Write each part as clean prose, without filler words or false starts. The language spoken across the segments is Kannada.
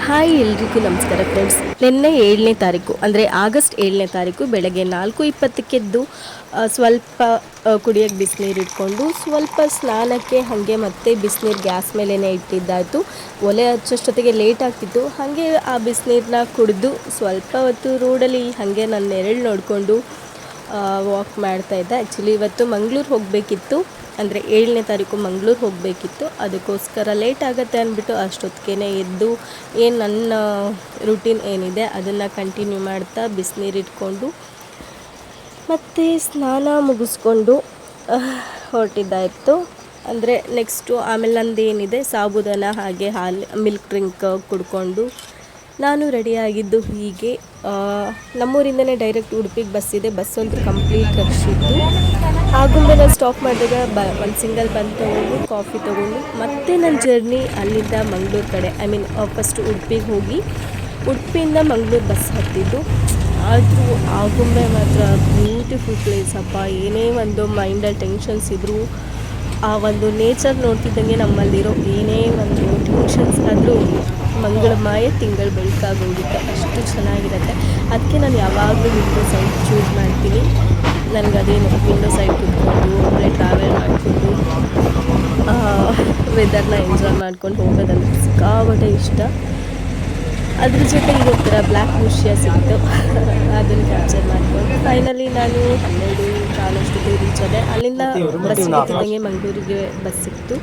ಹಾಯ್ ಎಲ್ರಿಗೂ ನಮಸ್ಕಾರ ಫ್ರೆಂಡ್ಸ್. ನಿನ್ನೆ 7ನೇ ತಾರೀಕು ಅಂದರೆ ಆಗಸ್ಟ್ 7ನೇ ತಾರೀಕು ಬೆಳಗ್ಗೆ 4:20 ಸ್ವಲ್ಪ ಕುಡಿಯೋಕ್ಕೆ ಬಿಸಿನೀರು ಇಟ್ಕೊಂಡು ಸ್ವಲ್ಪ ಸ್ನಾನಕ್ಕೆ ಹಾಗೆ ಮತ್ತೆ ಬಿಸಿನೀರು ಗ್ಯಾಸ್ ಮೇಲೇ ಇಟ್ಟಿದ್ದಾಯಿತು. ಒಲೆ ಹಚ್ಚೋಷ್ಟೊತ್ತಿಗೆ ಲೇಟ್ ಆಗ್ತಿತ್ತು. ಹಾಗೆ ಆ ಬಿಸಿನೀರನ್ನ ಕುಡಿದು ಸ್ವಲ್ಪ ಹೊತ್ತು ರೋಡಲ್ಲಿ ಹಾಗೆ ನನ್ನ ನೆರಳು ನೋಡಿಕೊಂಡು ವಾಕ್ ಮಾಡ್ತಾಯಿದ್ದೆ. ಆ್ಯಕ್ಚುಲಿ ಇವತ್ತು ಮಂಗಳೂರು ಹೋಗಬೇಕಿತ್ತು, ಅಂದರೆ 7ನೇ ತಾರೀಕು ಮಂಗಳೂರು ಹೋಗಬೇಕಿತ್ತು. ಅದಕ್ಕೋಸ್ಕರ ಲೇಟ್ ಆಗುತ್ತೆ ಅಂದ್ಬಿಟ್ಟು ಅಷ್ಟೊತ್ತಿಗೆ ಎದ್ದು ಏನು ನನ್ನ ರುಟೀನ್ ಏನಿದೆ ಅದನ್ನು ಕಂಟಿನ್ಯೂ ಮಾಡ್ತಾ ಬಿಸಿನೀರು ಇಟ್ಕೊಂಡು ಮತ್ತು ಸ್ನಾನ ಮುಗಿಸ್ಕೊಂಡು ಹೊರಟಿದ್ದಾಯಿತು. ಅಂದರೆ ನೆಕ್ಸ್ಟು ಆಮೇಲೆ ನಂದು ಏನಿದೆ ಸಾಬುದಾನ ಹಾಗೆ ಹಾಲು ಮಿಲ್ಕ್ ಡ್ರಿಂಕ್ ಕುಡ್ಕೊಂಡು ನಾನು ರೆಡಿಯಾಗಿದ್ದು ಹೀಗೆ. ನಮ್ಮೂರಿಂದನೇ ಡೈರೆಕ್ಟ್ ಉಡುಪಿಗೆ ಬಸ್ ಇದೆ. ಬಸ್ ಅಂತೂ ಕಂಪ್ಲೀಟ್ ರಶ್ ಇತ್ತು. ಆಗುಂಬೆ ನಾನು ಸ್ಟಾಪ್ ಮಾಡಿದಾಗ ಒಂದು ಸಿಂಗಲ್ ಬನ್ ತೊಗೊಂಡು ಕಾಫಿ ತೊಗೊಂಡು ಮತ್ತೆ ನನ್ನ ಜರ್ನಿ ಅಲ್ಲಿಂದ ಮಂಗಳೂರು ಕಡೆ ಫಸ್ಟು ಉಡುಪಿಗೆ ಹೋಗಿ ಉಡುಪಿಯಿಂದ ಮಂಗಳೂರು ಬಸ್ ಹತ್ತಿದ್ದು. ಆದರೂ ಆಗುಂಬೆ ಮಾತ್ರ ಬ್ಯೂಟಿಫುಲ್ ಪ್ಲೇಸ್ ಅಪ್ಪ. ಏನೇ ಒಂದು ಮೈಂಡಲ್ಲಿ ಟೆನ್ಷನ್ಸ್ ಇದ್ದರೂ ಆ ಒಂದು ನೇಚರ್ ನೋಡ್ತಿದ್ದಂಗೆ ನಮ್ಮಲ್ಲಿರೋ ಏನೇ ಒಂದು ಟೆನ್ಷನ್ಸ್ ಆದರೂ ಮಂಗಳಮಯ ತಿಂಗಳು ಬೆಳಕಾಗೋಗುತ್ತೆ. ಅಷ್ಟು ಚೆನ್ನಾಗಿರುತ್ತೆ. ಅದಕ್ಕೆ ನಾನು ಯಾವಾಗಲೂ ವಿಂಡೋ ಸೈಡ್ ಚೂಸ್ ಮಾಡ್ತೀನಿ. ನನಗದೇನು ವಿಂಡೋ ಸೈಡ್ ಕೂತ್ಕೊಂಡು ಒಬ್ಬರೇ ಟ್ರಾವೆಲ್ ಮಾಡಿಕೊಂಡು ವೆದರ್ನ ಎಂಜಾಯ್ ಮಾಡ್ಕೊಂಡು ಹೋಗೋದಂದ್ರೆ ಸಿಕ್ಕಾಪಟ್ಟೆ ಇಷ್ಟ. ಅದ್ರ ಜೊತೆ ಇದೊಂಥರ ಬ್ಲ್ಯಾಕ್ ಮುಷ್ಯ ಸಿಕ್ತು, ಅದನ್ನು ಕ್ಯಾಪ್ಚರ್ ಮಾಡಿಕೊಂಡು ಫೈನಲಿ ನಾನು 12:15 ರೀಚ್ ಆದೆ. ಅಲ್ಲಿಂದ ಬಸ್ ಸಿಗ್ತಿದ್ದಂಗೆ ಮಂಗಳೂರಿಗೆ ಬಸ್ ಸಿಕ್ತು.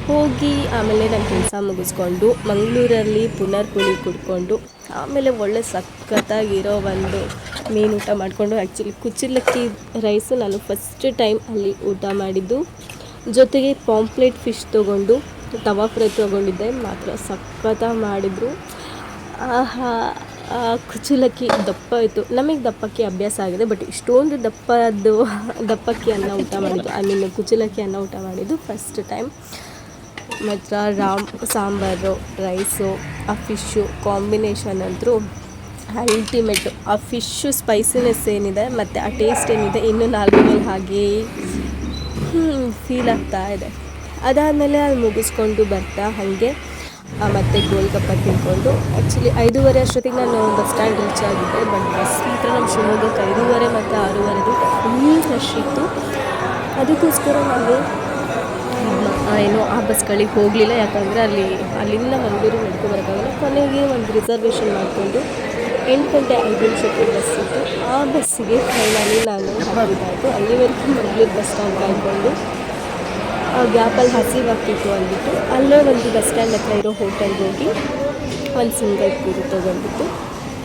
ಹೋಗಿ ಆಮೇಲೆ ನನ್ನ ಕೆಲಸ ಮುಗಿಸ್ಕೊಂಡು ಮಂಗಳೂರಲ್ಲಿ ಪುನರ್ಪುಳಿ ಕುಡ್ಕೊಂಡು ಆಮೇಲೆ ಒಳ್ಳೆ ಸಖತ್ತಾಗಿರೋ ಒಂದು ಮೀನು ಊಟ ಮಾಡಿಕೊಂಡು, ಆ್ಯಕ್ಚುಲಿ ಕುಚ್ಚಲಕ್ಕಿ ರೈಸು ನಾನು ಫಸ್ಟ್ ಟೈಮ್ ಅಲ್ಲಿ ಊಟ ಮಾಡಿದ್ದು. ಜೊತೆಗೆ ಪಾಂಪ್ಲೆಟ್ ಫಿಶ್ ತೊಗೊಂಡು ತವಾ ಫ್ರೈ ತೊಗೊಂಡಿದ್ದೆ, ಮಾತ್ರ ಸಖತ್ತಾಗಿ ಮಾಡಿದರು. ಕುಚ್ಚಲಕ್ಕಿ ದಪ್ಪ ಇತ್ತು. ನಮಗೆ ದಪ್ಪಕ್ಕಿ ಅಭ್ಯಾಸ ಆಗಿದೆ, ಬಟ್ ಇಷ್ಟೊಂದು ದಪ್ಪಕ್ಕಿ ಅನ್ನ ಊಟ ಮಾಡಿದ್ದು ಕುಚ್ಚಲಕ್ಕಿ ಅನ್ನ ಊಟ ಮಾಡಿದ್ದು ಫಸ್ಟ್ ಟೈಮ್. ಮತ್ತು ಸಾಂಬಾರು ರೈಸು ಆ ಫಿಶ್ಶು ಕಾಂಬಿನೇಷನ್ ಅಂತೂ ಅಲ್ಟಿಮೇಟು. ಆ ಫಿಶ್ಶು ಸ್ಪೈಸಿನೆಸ್ ಏನಿದೆ ಮತ್ತು ಆ ಟೇಸ್ಟ್ ಏನಿದೆ ಇನ್ನೂ ನಾಲ್ಕು ಮೇಲೆ ಹಾಗೇ ಫೀಲ್ ಆಗ್ತಾ ಇದೆ. ಅದಾದಮೇಲೆ ಅಲ್ಲಿ ಮುಗಿಸ್ಕೊಂಡು ಬರ್ತಾ ಹಾಗೆ ಮತ್ತು ಗೋಲ್ಗಪ್ಪ ತಿಳ್ಕೊಂಡು ಆ್ಯಕ್ಚುಲಿ 5:30 ಅಷ್ಟೊತ್ತಿಗೆ ನಾನು ಬಸ್ ಸ್ಟ್ಯಾಂಡ್ ರೀಚ್ ಆಗಿದ್ದೆ. ಬಟ್ ಬಸ್ ಮಾತ್ರ ನಮ್ಮ ಶಿವಮೊಗ್ಗಕ್ಕೆ 5:30 ಮತ್ತು 6:30 ಫುಲ್ ರಶ್ ಇತ್ತು. ಅದಕ್ಕೋಸ್ಕರ ನಾನು ಆ ಬಸ್ಗಳಿಗೆ ಹೋಗಲಿಲ್ಲ. ಯಾಕಂದರೆ ಅಲ್ಲಿಂದ ಮಂಗಳೂರು ನಡ್ಕೊಬರೋಕ್ಕಾಗಲ್ಲ. ಕೊನೆಗೆ ಒಂದು ರಿಸರ್ವೇಷನ್ ಮಾಡಿಕೊಂಡು 8:05 ಬಸ್ ಇತ್ತು. ಆ ಬಸ್ಸಿಗೆ ಫೈನಲಿ ನಾನು ಹತ್ತಿದ್ದಾಯಿತು. ಅಲ್ಲಿವರೆಗೂ ಮಂಗಳೂರು ಬಸ್ ಸ್ಟ್ಯಾಂಡ್ ಕಾಯ್ಕೊಂಡು ಗ್ಯಾಪಲ್ಲಿ ಹಸಿವಾಗ್ತಿತ್ತು ಅಂದ್ಬಿಟ್ಟು ಅಲ್ಲೇ ಒಂದು ಬಸ್ ಸ್ಟ್ಯಾಂಡ್ ಹತ್ರ ಇರೋ ಹೋಟೆಲ್ಗೆ ಹೋಗಿ ಒಂದು ಸಿಂಗಲ್ ಪೂರಿ ತೊಗೊಂಡಿತ್ತು.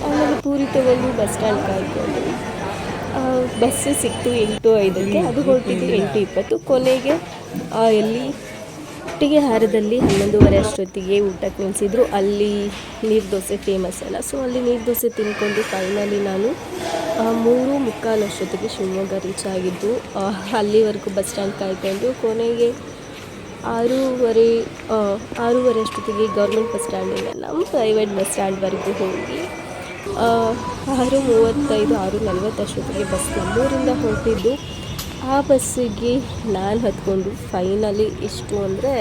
ಆಮೇಲೆ ಪೂರಿ ತೊಗೊಂಡು ಬಸ್ ಸ್ಟ್ಯಾಂಡ್ ಕಾಯ್ಕೊಂಡು ಬಸ್ಸು ಸಿಕ್ತು 8:05. ಅದು ಹೊರಟಿದ್ದು 8:20. ಕೊನೆಗೆ ಎಲ್ಲಿ ಒಟ್ಟಿಗೆ ಹಾರದಲ್ಲಿ 11:30 ಅಷ್ಟೊತ್ತಿಗೆ ಊಟಕ್ಕೆ ನಿಲ್ಲಿಸಿದ್ರು. ಅಲ್ಲಿ ನೀರು ದೋಸೆ ಫೇಮಸ್ ಅಲ್ಲ, ಸೊ ಅಲ್ಲಿ ನೀರು ದೋಸೆ ತಿನ್ಕೊಂಡು ಫೈನಲಿ ನಾನು 3:45 ಅಷ್ಟೊತ್ತಿಗೆ ಶಿವಮೊಗ್ಗ ರೀಚ್ ಆಗಿದ್ದು. ಅಲ್ಲಿವರೆಗೂ ಬಸ್ ಸ್ಟ್ಯಾಂಡ್ ಕಾಯ್ಕೊಂಡು ಕೊನೆಗೆ 6:30 ಅಷ್ಟೊತ್ತಿಗೆ ಗೌರ್ಮೆಂಟ್ ಬಸ್ ಸ್ಟ್ಯಾಂಡಿಂದ ನಮ್ಮ ಪ್ರೈವೇಟ್ ಬಸ್ ಸ್ಟ್ಯಾಂಡ್ವರೆಗೂ ಹೋಗಿ 6:35 6:40 ಅಷ್ಟೊತ್ತಿಗೆ ಬಸ್ ನಮ್ಮೂರಿಂದ ಹೊರಟಿದ್ದು. ಆ ಬಸ್ಸಿಗೆ ನಾನು ಹತ್ಕೊಂಡು ಫೈನಲಿ ಎಷ್ಟು ಅಂದರೆ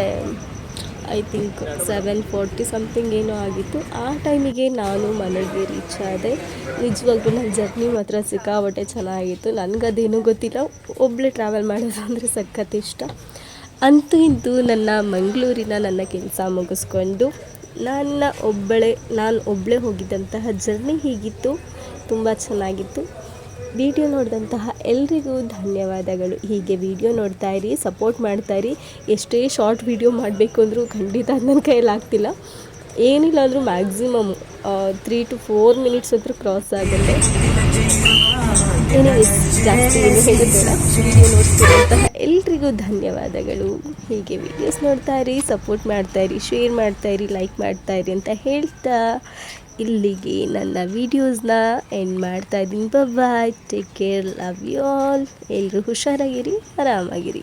ಐ ಥಿಂಕ್ 7:40 ಸಮಥಿಂಗ್ ಏನೋ ಆಗಿತ್ತು. ಆ ಟೈಮಿಗೆ ನಾನು ಮನೆಗೆ ರೀಚ್ ಆದೆ. ನಿಜವಾಗ್ಲೂ ನನ್ನ ಜರ್ನಿ ಮಾತ್ರ ಸಿಕ್ಕಾಪಟ್ಟೆ ಚೆನ್ನಾಗಿತ್ತು. ನನಗದೇನೂ ಗೊತ್ತಿಲ್ಲ, ಒಬ್ಬಳೇ ಟ್ರಾವೆಲ್ ಮಾಡೋದು ಅಂದರೆ ಸಖತ್ ಇಷ್ಟ. ಅಂತೂ ಇಂತೂ ನನ್ನ ಮಂಗಳೂರಿನ ನನ್ನ ಕೆಲಸ ಮುಗಿಸ್ಕೊಂಡು ನಾನು ಒಬ್ಬಳೇ ಹೋಗಿದ್ದಂತಹ ಜರ್ನಿ ಹೀಗಿತ್ತು. ತುಂಬ ಚೆನ್ನಾಗಿತ್ತು. ವಿಡಿಯೋ ನೋಡಿದಂತಹ ಎಲ್ರಿಗೂ ಧನ್ಯವಾದಗಳು. ಹೀಗೆ ವಿಡಿಯೋ ನೋಡ್ತಾಯಿರಿ, ಸಪೋರ್ಟ್ ಮಾಡ್ತಾಯಿರಿ. ಎಷ್ಟೇ ಶಾರ್ಟ್ ವಿಡಿಯೋ ಮಾಡಬೇಕು ಅಂದರೂ ಖಂಡಿತ ನನ್ನ ಕೈಯಲ್ಲಿ ಆಗ್ತಿಲ್ಲ. ಏನಿಲ್ಲ ಅಂದರೂ ಮ್ಯಾಕ್ಸಿಮಮ್ 3 to 4 ಮಿನಿಟ್ಸ್ ಹತ್ರ ಕ್ರಾಸ್ ಆಗುತ್ತೆ. ಜಾಸ್ತಿ ಏನು ಹೇಳೋದಿಲ್ಲ. ವಿಡಿಯೋ ನೋಡ್ತಿರುವಂತಹ ಎಲ್ರಿಗೂ ಧನ್ಯವಾದಗಳು. ಹೀಗೆ ವಿಡಿಯೋಸ್ ನೋಡ್ತಾಯಿರಿ, ಸಪೋರ್ಟ್ ಮಾಡ್ತಾಯಿರಿ, ಶೇರ್ ಮಾಡ್ತಾಯಿರಿ, ಲೈಕ್ ಮಾಡ್ತಾಯಿರಿ ಅಂತ ಹೇಳ್ತಾ ಇಲ್ಲಿಗೆ ನನ್ನ ವೀಡಿಯೋಸ್ನ ಎಂಡ್ ಮಾಡ್ತಾಯಿದ್ದೀನಿ. Bye, take care, love you all. ಎಲ್ಲರೂ ಹುಷಾರಾಗಿರಿ, ಆರಾಮಾಗಿರಿ.